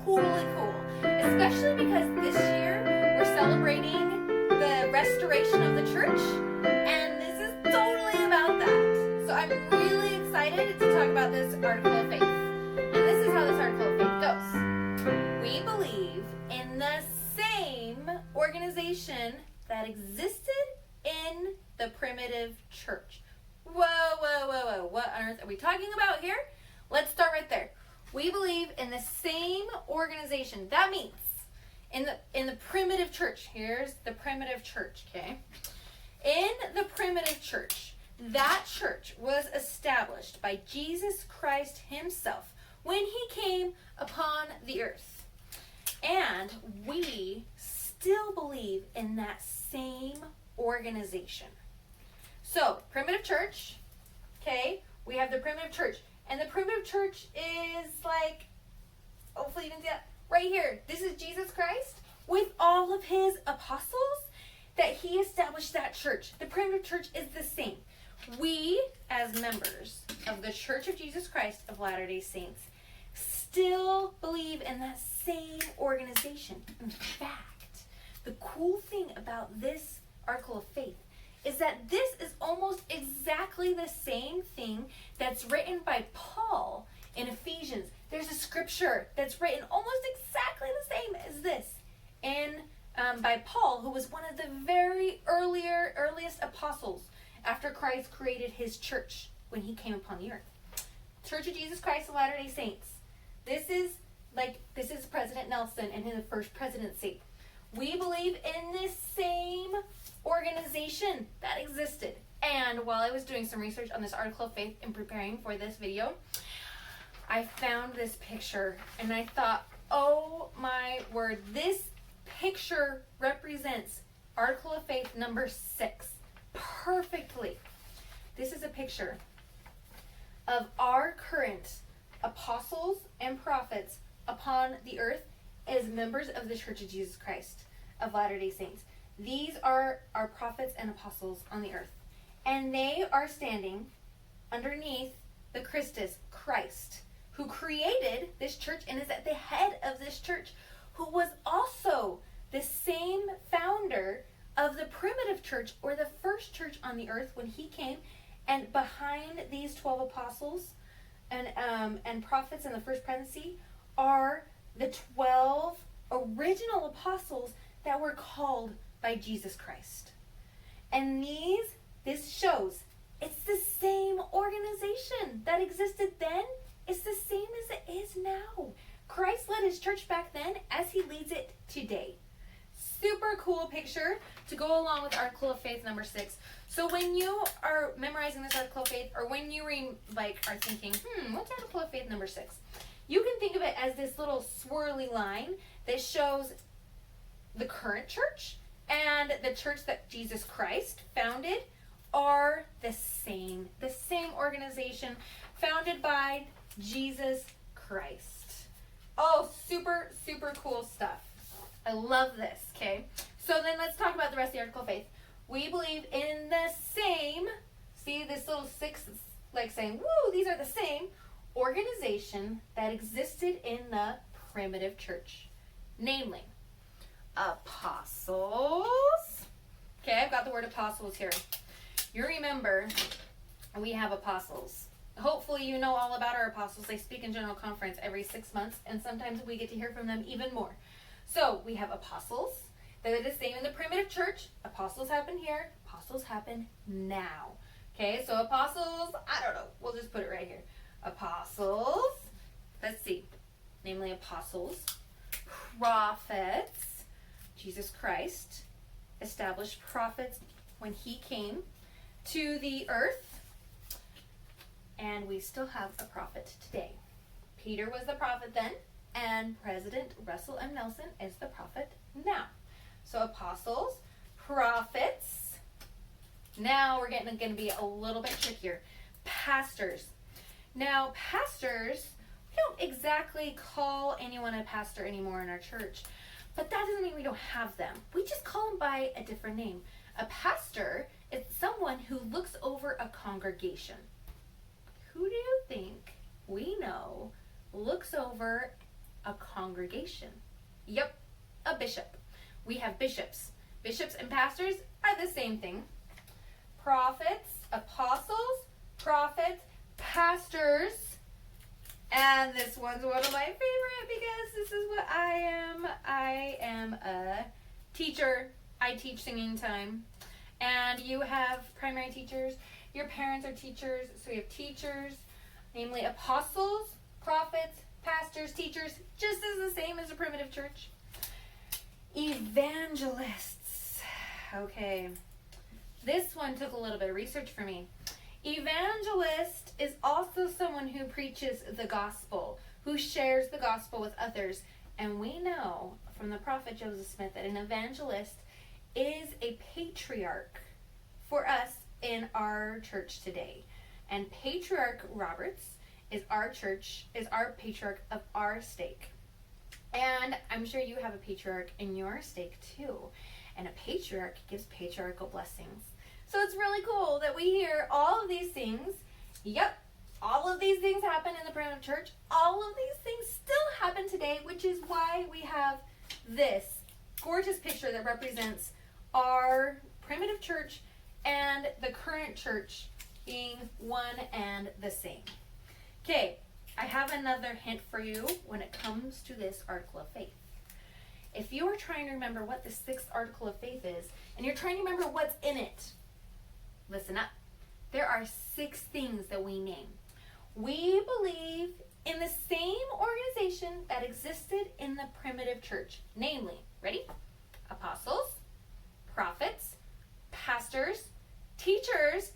totally cool, especially because this year we're celebrating the restoration of the church, and this is totally about that. So I'm really excited to talk about this article of faith. And this is how this article of faith goes. We believe in the same organization that existed in the primitive church. Whoa. What on earth are we talking about here? Let's start right there. We believe in the same organization. That means in the primitive church. Here's the primitive church, okay? In the primitive church, that church was established by Jesus Christ himself when he came upon the earth. And we still believe in that same organization. So, primitive church, okay? We have the primitive church. And the primitive church is like, hopefully you can see that, right here. This is Jesus Christ with all of his apostles that he established that church. The primitive church is the same. We, as members of the Church of Jesus Christ of Latter-day Saints, still believe in that same organization. In fact, the cool thing about this article of faith is that this is almost exactly the same thing that's written by Paul in Ephesians. There's a scripture that's written almost exactly the same as this by Paul, who was one of the very earliest apostles after Christ created his church when he came upon the earth. Church of Jesus Christ of Latter-day Saints. This is President Nelson and his first presidency. We believe in this same organization that existed. And while I was doing some research on this article of faith and preparing for this video, I found this picture and I thought, oh my word, this picture represents article of faith number 6 perfectly. This is a picture of our current apostles and prophets upon the earth as members of the Church of Jesus Christ of Latter-day Saints. These are our prophets and apostles on the earth. And they are standing underneath the Christus, Christ, who created this church and is at the head of this church, who was also the same founder of the primitive church, or the first church on the earth when he came. And behind these 12 apostles and prophets in the first presidency are the 12 original apostles that were called by Jesus Christ. And this shows it's the same organization that existed then. It's the same as it is now. Christ led his church back then as he leads it today. Super cool picture to go along with article of faith number 6. So when you are memorizing this article of faith, or when you are thinking, what's article of faith number 6? You can think of it as this little swirly line that shows the current church and the church that Jesus Christ founded are the same organization founded by Jesus Christ. Oh, super, super cool stuff. I love this, okay? So then let's talk about the rest of the article of faith. We believe in the same, see this little 6 is like saying, woo, these are the same organization that existed in the primitive church. Namely, apostles. Okay, I've got the word apostles here. You remember we have apostles. Hopefully you know all about our apostles. They speak in general conference every 6 months, and sometimes we get to hear from them even more. So we have apostles. They're the same in the primitive church. Apostles happen here. Apostles happen now. Okay, so apostles, I don't know. We'll just put it right here. Apostles. Let's see. Namely apostles. Prophets. Jesus Christ established prophets when he came to the earth. And we still have a prophet today. Peter was the prophet then, and President Russell M. Nelson is the prophet now. So apostles, prophets. Now we're going to be a little bit trickier. Pastors. Now pastors, we don't exactly call anyone a pastor anymore in our church, but that doesn't mean we don't have them. We just call them by a different name. A pastor is someone who looks over a congregation. Who do you think we know looks over A congregation. Yep, a bishop. We have bishops. Bishops and pastors are the same thing. Prophets, apostles, prophets, pastors, and this one's one of my favorite because this is what I am. I am a teacher. I teach singing time. And you have primary teachers. Your parents are teachers. So we have teachers, namely apostles, prophets, pastors, teachers, just as the same as the primitive church. Evangelists. Okay. This one took a little bit of research for me. Evangelist is also someone who preaches the gospel, who shares the gospel with others. And we know from the prophet Joseph Smith that an evangelist is a patriarch for us in our church today. And Patriarch Roberts is our patriarch of our stake. And I'm sure you have a patriarch in your stake too. And a patriarch gives patriarchal blessings. So it's really cool that we hear all of these things. Yep, all of these things happen in the primitive church. All of these things still happen today, which is why we have this gorgeous picture that represents our primitive church and the current church being one and the same. Okay, I have another hint for you when it comes to this article of faith. If you are trying to remember what the 6th article of faith is, and you're trying to remember what's in it, listen up. There are 6 things that we name. We believe in the same organization that existed in the primitive church. Namely, ready? Apostles, prophets, pastors, teachers,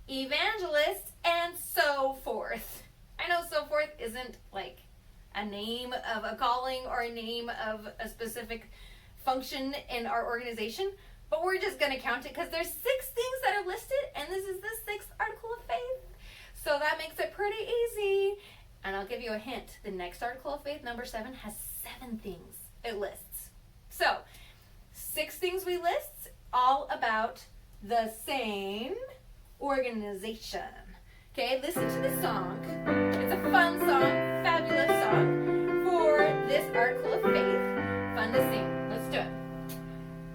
evangelists, and so forth. I know so forth isn't like a name of a calling or a name of a specific function in our organization, but we're just going to count it because there's 6 things that are listed, and this is the 6th article of faith. So that makes it pretty easy. And I'll give you a hint. The next article of faith, number 7, has 7 things it lists. So 6 things we list, all about the same organization. Okay, listen to the song. It's a fun song, fabulous song for this article of faith. Fun to sing. Let's do it.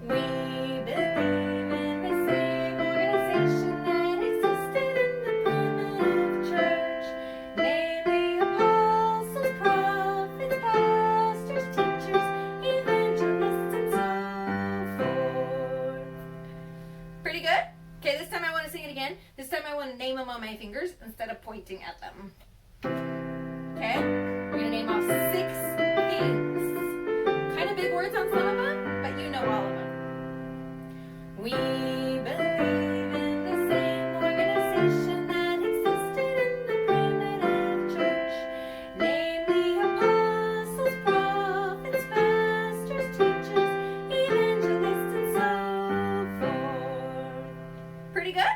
We believe in the same organization that existed in the primitive church, namely apostles, prophets, pastors, teachers, evangelists, and so forth. Pretty good? Okay, this time I want to sing it again. This time I want to name them on my fingers instead of pointing at them. Okay? We're going to name off 6 things. Kind of big words on some of them, but you know all of them. We believe in the same organization that existed in the primitive church, namely apostles, prophets, pastors, teachers, evangelists, and so forth. Pretty good?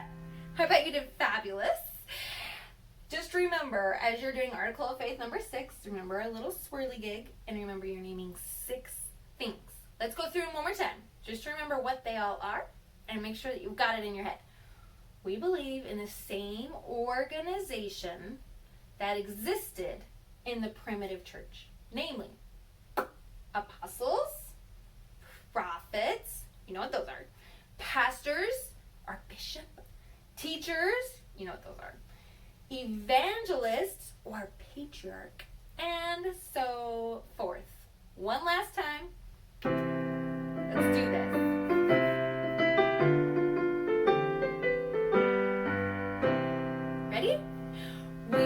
I bet you did fabulous. Just remember, as you're doing Article of Faith number 6, remember a little swirly gig, and remember you're naming 6 things. Let's go through them one more time. Just remember what they all are, and make sure that you've got it in your head. We believe in the same organization that existed in the primitive church. Namely, apostles, prophets, you know what those are, pastors, our bishop, teachers, you know what those are, evangelists, or patriarch, and so forth. One last time. Let's do this. Ready? We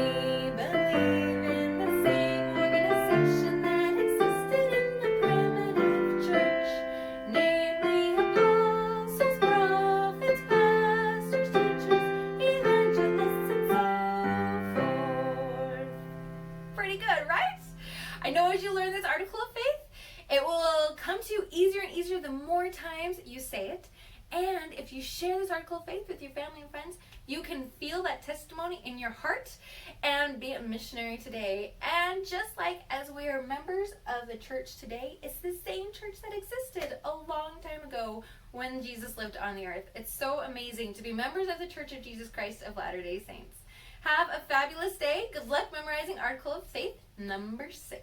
believe in the same organization that existed in the primitive church, namely apostles, prophets, pastors, teachers, evangelists, and so forth. Pretty good, right? I know as you learn this article of faith, it will come to you easier and easier the more times you say it. And if you share this article of faith with your family and friends, you can feel that testimony in your heart and be a missionary today. And just like as we are members of the church today, it's the same church that existed a long time ago when Jesus lived on the earth. It's so amazing to be members of the Church of Jesus Christ of Latter-day Saints. Have a fabulous day. Good luck memorizing Article of Faith number 6.